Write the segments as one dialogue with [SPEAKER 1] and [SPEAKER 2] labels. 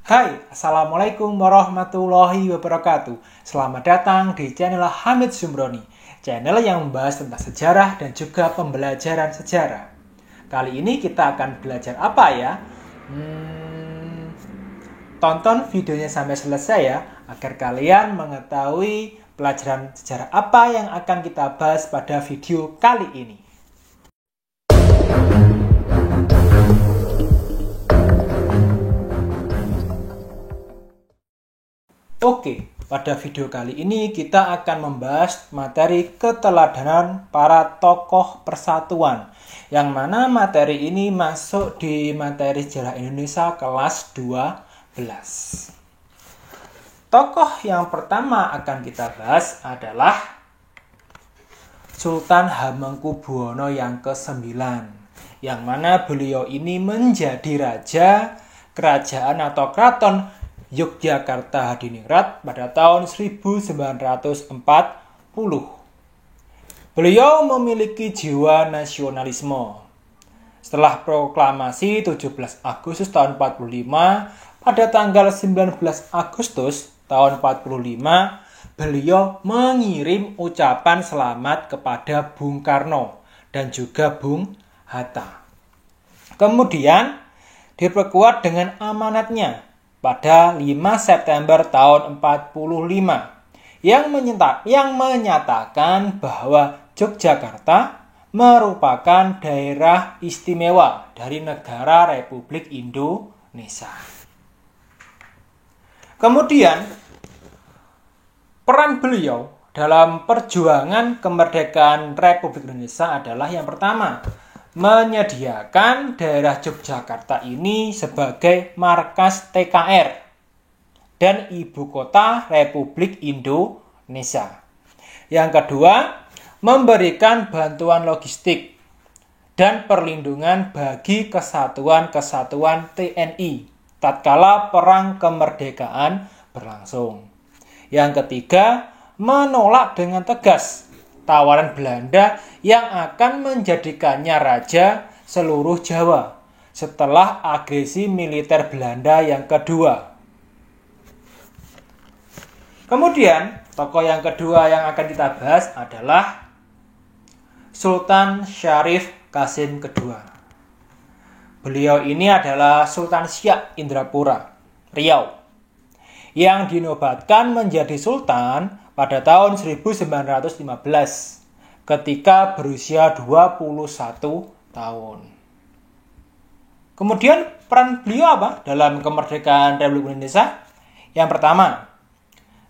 [SPEAKER 1] Hai, Assalamualaikum warahmatullahi wabarakatuh. Selamat datang di channel Hamid Zumroni, channel yang membahas tentang sejarah dan juga pembelajaran sejarah. Kali ini kita akan belajar apa ya? Tonton videonya sampai selesai ya, agar kalian mengetahui pelajaran sejarah apa yang akan kita bahas pada video kali ini. Oke, pada video kali ini kita akan membahas materi keteladanan para tokoh persatuan, yang mana materi ini masuk di materi sejarah Indonesia kelas 12. Tokoh yang pertama akan kita bahas adalah Sultan Hamengkubuwono yang ke-9, yang mana beliau ini menjadi raja kerajaan atau keraton Yogyakarta Hadiningrat pada tahun 1940. Beliau memiliki jiwa nasionalisme. Setelah proklamasi 17 Agustus tahun 45, pada tanggal 19 Agustus tahun 45, beliau mengirim ucapan selamat kepada Bung Karno dan juga Bung Hatta. Kemudian diperkuat dengan amanatnya pada 5 September tahun 45 yang menyatakan bahwa Yogyakarta merupakan daerah istimewa dari negara Republik Indonesia. Kemudian peran beliau dalam perjuangan kemerdekaan Republik Indonesia adalah yang pertama, menyediakan daerah Yogyakarta ini sebagai markas TKR dan ibu kota Republik Indonesia. Yang kedua, memberikan bantuan logistik dan perlindungan bagi kesatuan-kesatuan TNI tatkala perang kemerdekaan berlangsung. Yang ketiga, menolak dengan tegas tawaran Belanda yang akan menjadikannya raja seluruh Jawa setelah agresi militer Belanda yang kedua. Kemudian, tokoh yang kedua yang akan kita bahas adalah Sultan Syarif Qasim II. Beliau ini adalah Sultan Siak Indrapura, Riau, yang dinobatkan menjadi sultan pada tahun 1915 ketika berusia 21 tahun. Kemudian peran beliau apa dalam kemerdekaan Republik Indonesia? Yang pertama,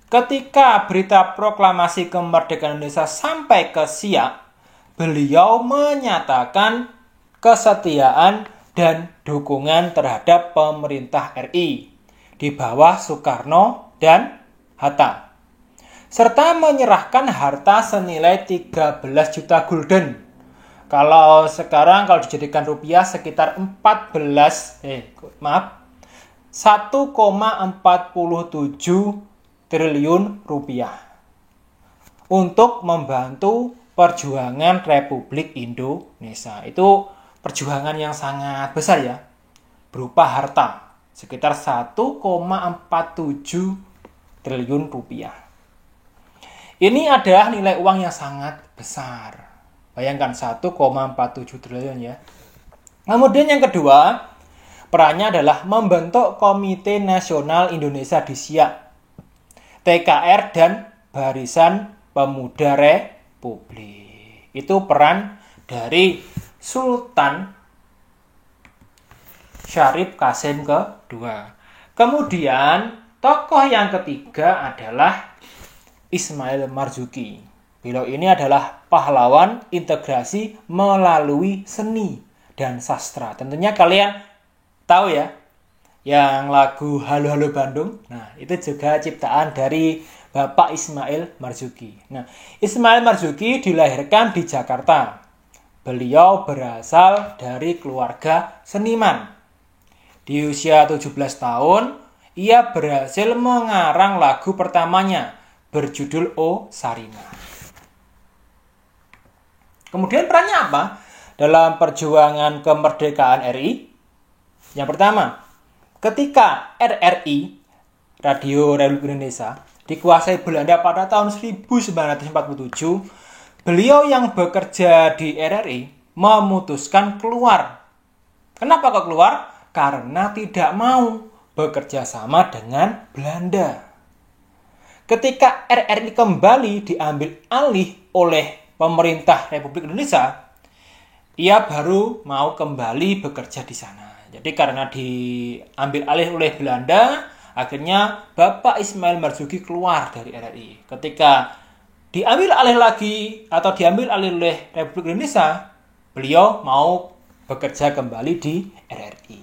[SPEAKER 1] ketika berita proklamasi kemerdekaan Indonesia sampai ke Siak, beliau menyatakan kesetiaan dan dukungan terhadap pemerintah RI di bawah Soekarno dan Hatta, serta menyerahkan harta senilai 13 juta gulden. Kalau dijadikan rupiah sekitar 1,47 triliun rupiah untuk membantu perjuangan Republik Indonesia. Itu perjuangan yang sangat besar ya, berupa harta sekitar 1,47 triliun rupiah. Ini adalah nilai uang yang sangat besar. Bayangkan 1,47 triliun ya. Kemudian yang kedua, perannya adalah membentuk Komite Nasional Indonesia di Siak, TKR dan Barisan Pemuda Republik. Itu peran dari Sultan Syarif Qasim II. Kemudian tokoh yang ketiga adalah Ismail Marzuki. Beliau ini adalah pahlawan integrasi melalui seni dan sastra. Tentunya kalian tahu ya, yang lagu Halo Halo Bandung. Nah, itu juga ciptaan dari Bapak Ismail Marzuki. Nah, Ismail Marzuki dilahirkan di Jakarta. Beliau berasal dari keluarga seniman. Di usia 17 tahun, ia berhasil mengarang lagu pertamanya berjudul O Sarinah. Kemudian perannya apa dalam perjuangan kemerdekaan RI? Yang pertama, ketika RRI, Radio Republik Indonesia, dikuasai Belanda pada tahun 1947, beliau yang bekerja di RRI memutuskan keluar. Kenapa kok keluar? Karena tidak mau bekerja sama dengan Belanda. Ketika RRI kembali diambil alih oleh pemerintah Republik Indonesia, ia baru mau kembali bekerja di sana. Jadi karena diambil alih oleh Belanda, akhirnya Bapak Ismail Marzuki keluar dari RRI. Ketika diambil alih lagi atau diambil alih oleh Republik Indonesia, beliau mau bekerja kembali di RRI.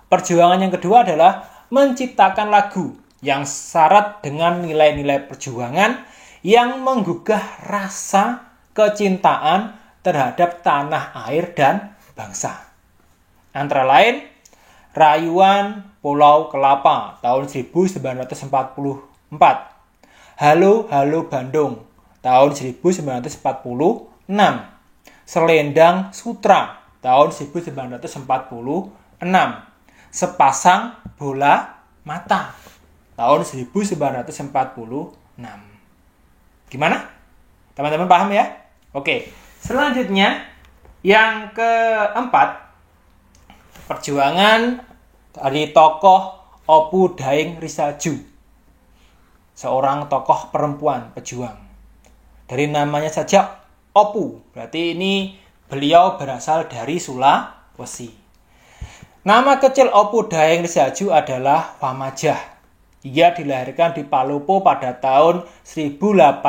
[SPEAKER 1] Perjuangan yang kedua adalah menciptakan lagu yang syarat dengan nilai-nilai perjuangan yang menggugah rasa kecintaan terhadap tanah air dan bangsa. Antara lain, Rayuan Pulau Kelapa tahun 1944, Halo Halo Bandung tahun 1946, Selendang Sutra tahun 1946, Sepasang Bola Mata tahun 1946. Gimana? Teman-teman paham ya? Oke, selanjutnya yang keempat, perjuangan dari tokoh Opu Daeng Risaju, seorang tokoh perempuan pejuang. Dari namanya saja Opu, berarti ini beliau berasal dari Sulawesi. Nama kecil Opu Daeng Risaju adalah Famajah. Ia dilahirkan di Palopo pada tahun 1880.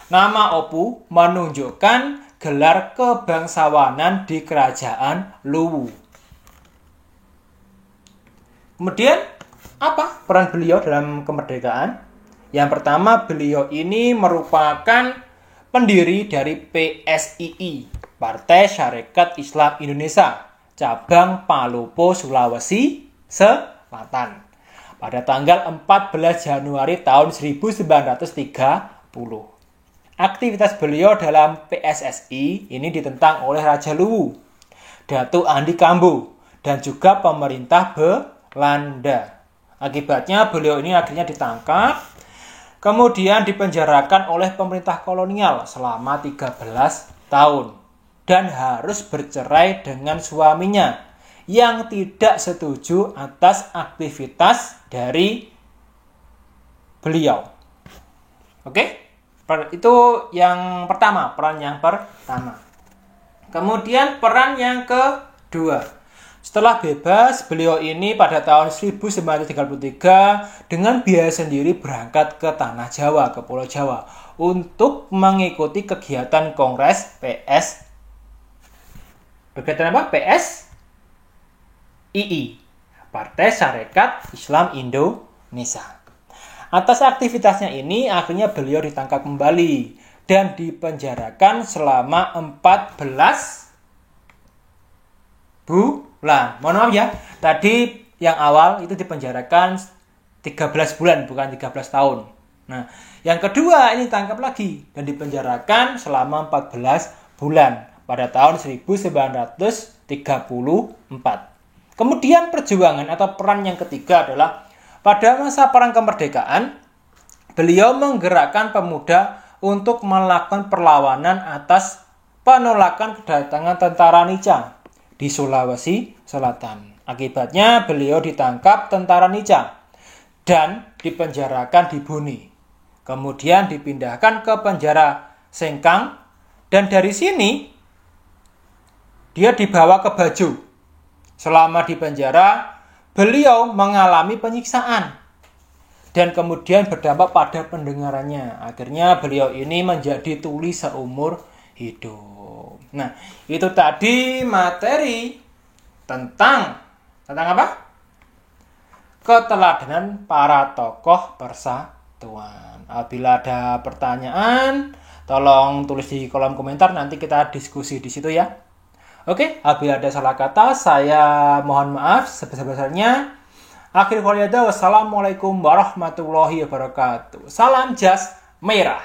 [SPEAKER 1] Nama Opu menunjukkan gelar kebangsawanan di kerajaan Luwu. Kemudian, apa peran beliau dalam kemerdekaan? Yang pertama, beliau ini merupakan pendiri dari PSII, Partai Syarikat Islam Indonesia, cabang Palopo, Sulawesi Selatan, pada tanggal 14 Januari tahun 1930. Aktivitas beliau dalam PSSI ini ditentang oleh Raja Luwu, Datuk Andi Kambu, dan juga pemerintah Belanda. Akibatnya beliau ini akhirnya ditangkap, kemudian dipenjarakan oleh pemerintah kolonial selama 13 tahun dan harus bercerai dengan suaminya yang tidak setuju atas aktivitas dari beliau. Oke? Itu yang pertama, peran yang pertama. Kemudian peran yang kedua. Setelah bebas, beliau ini pada tahun 1933 dengan biaya sendiri berangkat ke Tanah Jawa, ke Pulau Jawa, untuk mengikuti kegiatan Kongres kegiatan apa? PSII, Partai Syarikat Islam Indonesia. Atas aktivitasnya ini, akhirnya beliau ditangkap kembali dan dipenjarakan selama 14 bulan. Mohon maaf ya, tadi yang awal itu dipenjarakan 13 bulan, bukan 13 tahun. Nah, yang kedua ini ditangkap lagi dan dipenjarakan selama 14 bulan pada tahun 1934. Kemudian perjuangan atau peran yang ketiga adalah pada masa perang kemerdekaan, beliau menggerakkan pemuda untuk melakukan perlawanan atas penolakan kedatangan tentara Nica di Sulawesi Selatan. Akibatnya beliau ditangkap tentara Nica dan dipenjarakan di Bone. Kemudian dipindahkan ke penjara Sengkang dan dari sini dia dibawa ke Bajo. Selama di penjara, beliau mengalami penyiksaan dan kemudian berdampak pada pendengarannya. Akhirnya beliau ini menjadi tuli seumur hidup. Nah, itu tadi materi tentang apa? Keteladanan para tokoh persatuan. Apabila ada pertanyaan, tolong tulis di kolom komentar, nanti kita diskusi di situ ya. Oke, apabila ada salah kata, saya mohon maaf sebesar-besarnya. Akhir kata, wassalamualaikum warahmatullahi wabarakatuh. Salam jas merah.